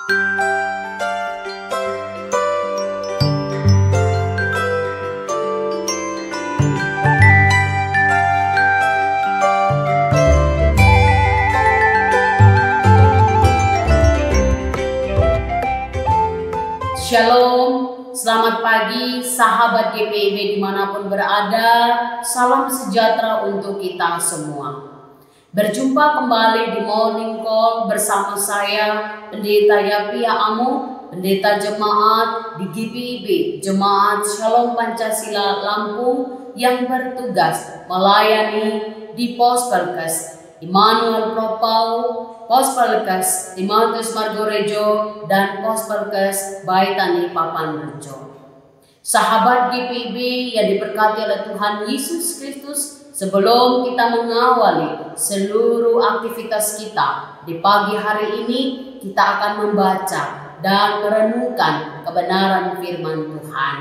Shalom, selamat pagi sahabat GPIB dimanapun berada, salam sejahtera untuk kita semua. Berjumpa kembali di Morning Call bersama saya, Pendeta Yapia Amu, Pendeta Jemaat di GPIB, Jemaat Shalom Pancasila Lampung yang bertugas melayani di Pos Pelkes Immanuel Propau, Pos Pelkes Timotius Margorejo, dan Pos Pelkes Baitani Papanrejo. Sahabat GPIB yang diberkati oleh Tuhan Yesus Kristus, sebelum kita mengawali seluruh aktivitas kita di pagi hari ini, kita akan membaca dan merenungkan kebenaran firman Tuhan.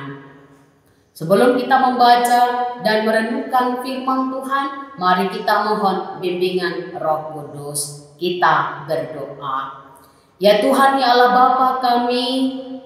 Sebelum kita membaca dan merenungkan firman Tuhan, mari kita mohon bimbingan Roh Kudus. Kita berdoa. Ya Tuhan, ya Allah Bapa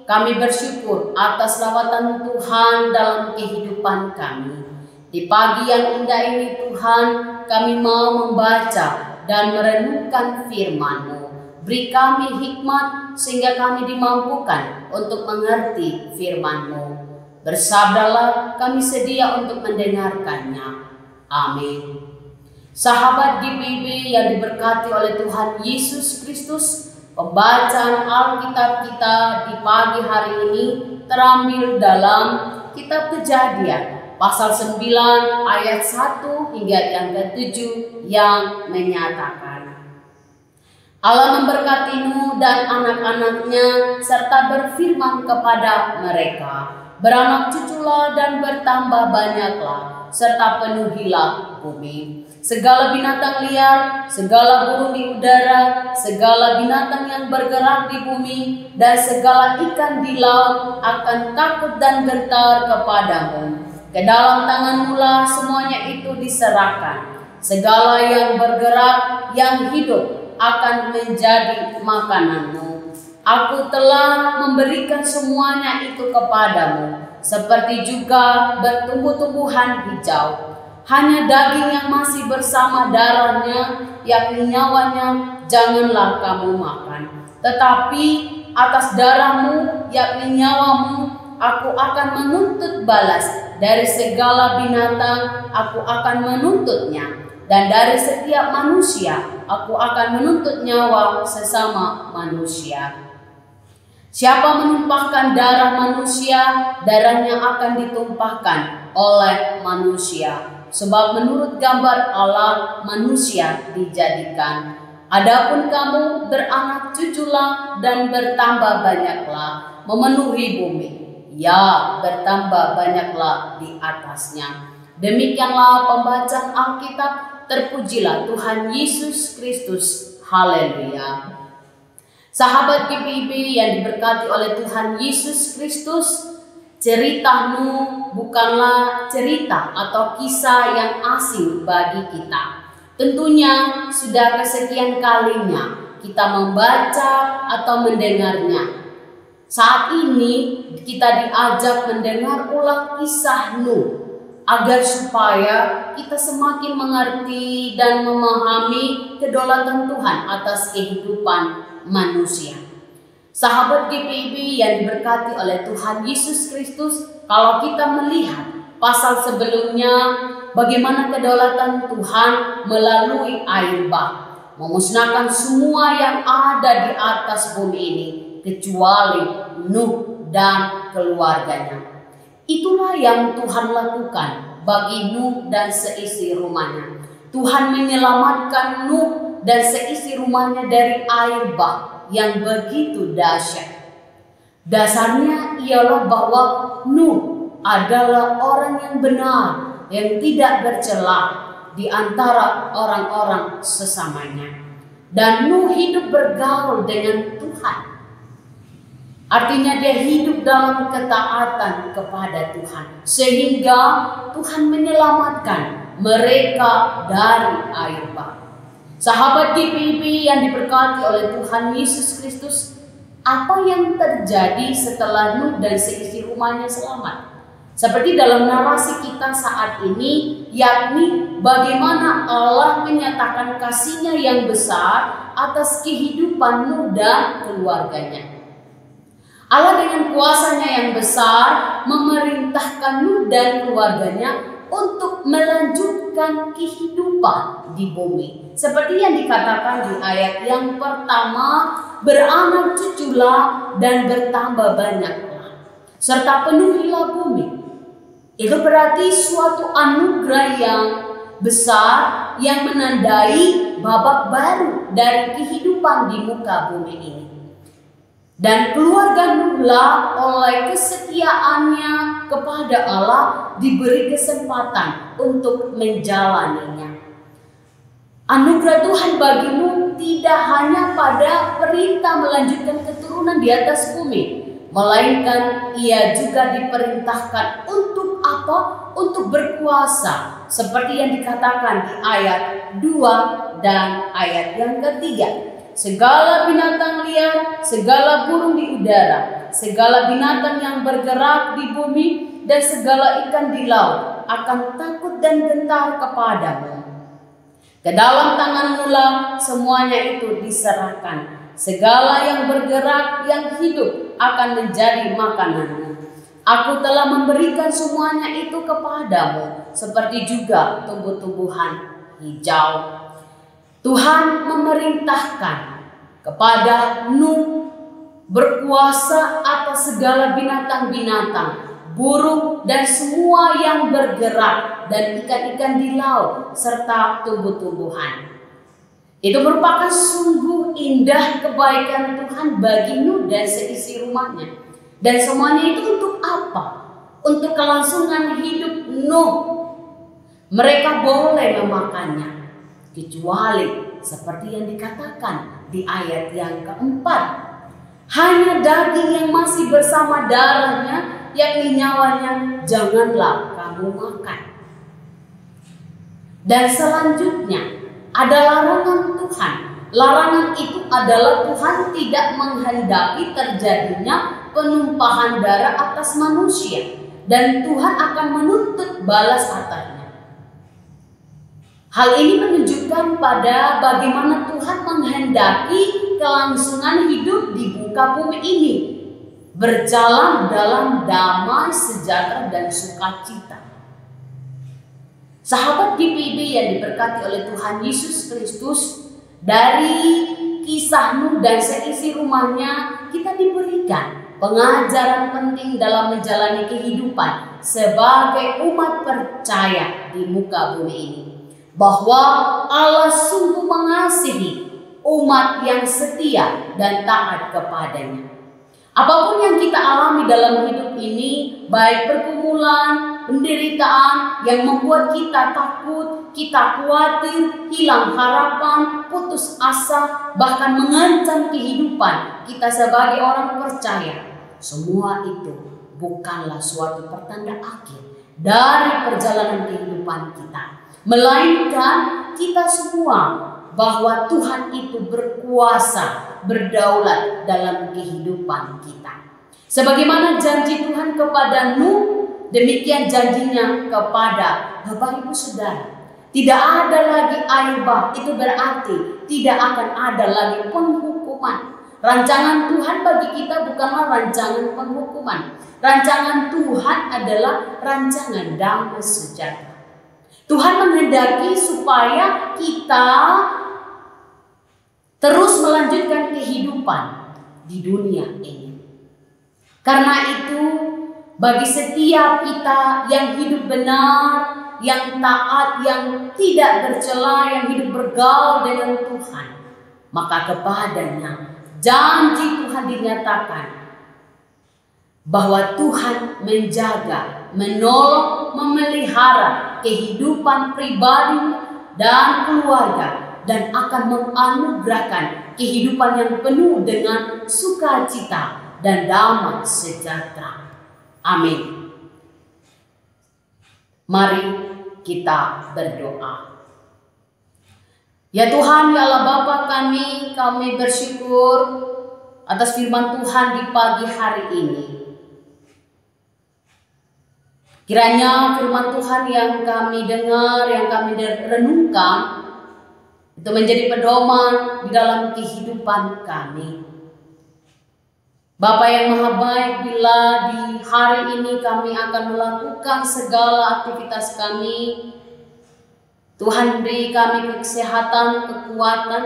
kami bersyukur atas lawatan Tuhan dalam kehidupan kami. Di pagi yang indah ini Tuhan, kami mau membaca dan merenungkan firman-Mu. Beri kami hikmat sehingga kami dimampukan untuk mengerti firman-Mu. Bersabdalah, kami sedia untuk mendengarkannya. Amin. Sahabat GPIB yang diberkati oleh Tuhan Yesus Kristus, pembacaan Alkitab kita di pagi hari ini terambil dalam Kitab Kejadian pasal 9 ayat 1 hingga yang ke-7 yang menyatakan, Allah memberkati Nuh dan anak-anaknya serta berfirman kepada mereka, beranak cuculah dan bertambah banyaklah, serta penuhilah bumi. Segala binatang liar, segala burung di udara, segala binatang yang bergerak di bumi, dan segala ikan di laut akan takut dan gentar kepadamu. Ke dalam tanganmu-lah semuanya itu diserahkan. Segala yang bergerak, yang hidup akan menjadi makananmu. Aku telah memberikan semuanya itu kepadamu, seperti juga bertumbuh-tumbuhan hijau. Hanya daging yang masih bersama darahnya, yakni nyawanya, janganlah kamu makan. Tetapi atas darahmu, yakni nyawamu, aku akan menuntut balas. Dari segala binatang, aku akan menuntutnya. Dan dari setiap manusia, aku akan menuntut nyawa sesama manusia. Siapa menumpahkan darah manusia, darahnya akan ditumpahkan oleh manusia. Sebab menurut gambar Allah manusia dijadikan. Adapun kamu beranak cuculah dan bertambah banyaklah, memenuhi bumi. Ya, bertambah banyaklah di atasnya. Demikianlah pembacaan Alkitab. Terpujilah Tuhan Yesus Kristus. Haleluya. Sahabat GPIB yang diberkati oleh Tuhan Yesus Kristus, cerita Nuh bukanlah cerita atau kisah yang asing bagi kita. Tentunya sudah kesekian kalinya kita membaca atau mendengarnya. Saat ini kita diajak mendengar ulang kisah Nuh agar supaya kita semakin mengerti dan memahami kedaulatan Tuhan atas kehidupan manusia. Sahabat GPIB yang diberkati oleh Tuhan Yesus Kristus, kalau kita melihat pasal sebelumnya bagaimana kedaulatan Tuhan melalui air bah, memusnahkan semua yang ada di atas bumi ini kecuali Nuh dan keluarganya. Itulah yang Tuhan lakukan bagi Nuh dan seisi rumahnya. Tuhan menyelamatkan Nuh dan seisi rumahnya dari air bah yang begitu dahsyat. Dasarnya ialah bahwa Nuh adalah orang yang benar, yang tidak bercela di antara orang-orang sesamanya. Dan Nuh hidup bergaul dengan Tuhan. Artinya dia hidup dalam ketaatan kepada Tuhan. Sehingga Tuhan menyelamatkan mereka dari air bah. Sahabat GPIB yang diberkati oleh Tuhan Yesus Kristus, apa yang terjadi setelah Nuh dan seisi rumahnya selamat. Seperti dalam narasi kita saat ini, yakni bagaimana Allah menyatakan kasih-Nya yang besar atas kehidupan Nuh dan keluarganya. Allah dengan kuasa-Nya yang besar memerintahkan Nuh dan keluarganya untuk melanjutkan kehidupan di bumi. Seperti yang dikatakan di ayat yang pertama, beranak cuculah dan bertambah banyaklah, serta penuhilah bumi. Itu berarti suatu anugerah yang besar yang menandai babak baru dari kehidupan di muka bumi ini. Dan keluarga Nuhlah oleh kesetiaannya kepada Allah diberi kesempatan untuk menjalaninya. Anugerah Tuhan bagi Nuh tidak hanya pada perintah melanjutkan keturunan di atas bumi, melainkan ia juga diperintahkan untuk apa? Untuk berkuasa, seperti yang dikatakan di ayat 2 dan ayat yang ketiga. Segala binatang liar, segala burung di udara, segala binatang yang bergerak di bumi, dan segala ikan di laut akan takut dan gentar kepadamu. Ke dalam tanganmu lah semuanya itu diserahkan. Segala yang bergerak, yang hidup akan menjadi makananmu. Aku telah memberikan semuanya itu kepadamu, seperti juga tumbuh-tumbuhan hijau. Tuhan memerintahkan kepada Nuh berkuasa atas segala binatang-binatang, burung dan semua yang bergerak, dan ikan-ikan di laut serta tumbuh-tumbuhan. Itu merupakan sungguh indah kebaikan Tuhan bagi Nuh dan seisi rumahnya. Dan semuanya itu untuk apa? Untuk kelangsungan hidup Nuh. Mereka boleh memakannya, kecuali seperti yang dikatakan di ayat yang keempat, hanya daging yang masih bersama darahnya, yakni nyawanya, janganlah kamu makan. Dan selanjutnya ada larangan Tuhan. Larangan itu adalah Tuhan tidak menghendaki terjadinya penumpahan darah atas manusia, dan Tuhan akan menuntut balas atasnya. Hal ini menunjukkan pada bagaimana Tuhan menghendaki kelangsungan hidup di muka bumi ini berjalan dalam damai, sejahtera, dan sukacita. Sahabat GPIB yang diberkati oleh Tuhan Yesus Kristus, dari kisah Nuh dan seisi rumahnya kita diberikan pengajaran penting dalam menjalani kehidupan sebagai umat percaya di muka bumi ini. Bahwa Allah sungguh mengasihi umat yang setia dan taat kepadanya. Apapun yang kita alami dalam hidup ini, baik pergumulan, penderitaan yang membuat kita takut, kita khawatir, hilang harapan, putus asa, bahkan mengancam kehidupan kita sebagai orang percaya, semua itu bukanlah suatu pertanda akhir dari perjalanan kehidupan kita. Melainkan kita semua bahwa Tuhan itu berkuasa, berdaulat dalam kehidupan kita. Sebagaimana janji Tuhan kepada Nuh, demikian janjinya kepada Bapak Ibu Saudara. Tidak ada lagi air bah, itu berarti tidak akan ada lagi penghukuman. Rancangan Tuhan bagi kita bukanlah rancangan penghukuman. Rancangan Tuhan adalah rancangan damai sejahtera. Tuhan menghendaki supaya kita terus melanjutkan kehidupan di dunia ini. Karena itu, bagi setiap kita yang hidup benar, yang taat, yang tidak bercela, yang hidup bergaul dengan Tuhan, maka kepadanya janji Tuhan dinyatakan bahwa Tuhan menjaga, menolong, memelihara kehidupan pribadi dan keluarga, dan akan menganugerahkan kehidupan yang penuh dengan sukacita dan damai sejahtera. Amin. Mari kita berdoa. Ya Tuhan, ya Allah Bapa kami bersyukur atas firman Tuhan di pagi hari ini. Kiranya firman Tuhan yang kami dengar, yang kami renungkan, itu menjadi pedoman di dalam kehidupan kami. Bapa yang Maha Baik, bila di hari ini kami akan melakukan segala aktivitas kami, Tuhan beri kami kesehatan, kekuatan,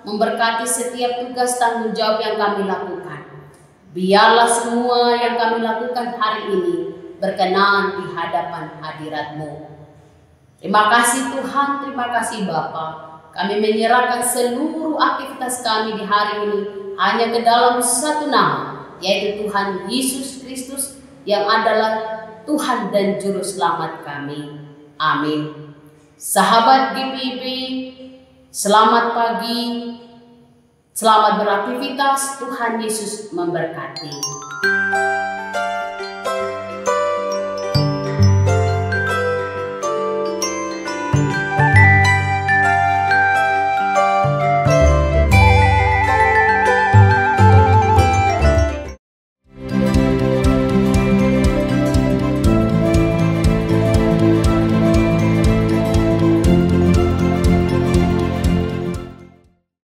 memberkati setiap tugas tanggung jawab yang kami lakukan. Biarlah semua yang kami lakukan hari ini berkenan di hadapan hadirat-Mu. Terima kasih Tuhan, terima kasih Bapa. Kami menyerahkan seluruh aktivitas kami di hari ini hanya ke dalam satu nama, yaitu Tuhan Yesus Kristus yang adalah Tuhan dan Juru Selamat kami. Amin. Sahabat GPIB, selamat pagi, selamat beraktivitas, Tuhan Yesus memberkati.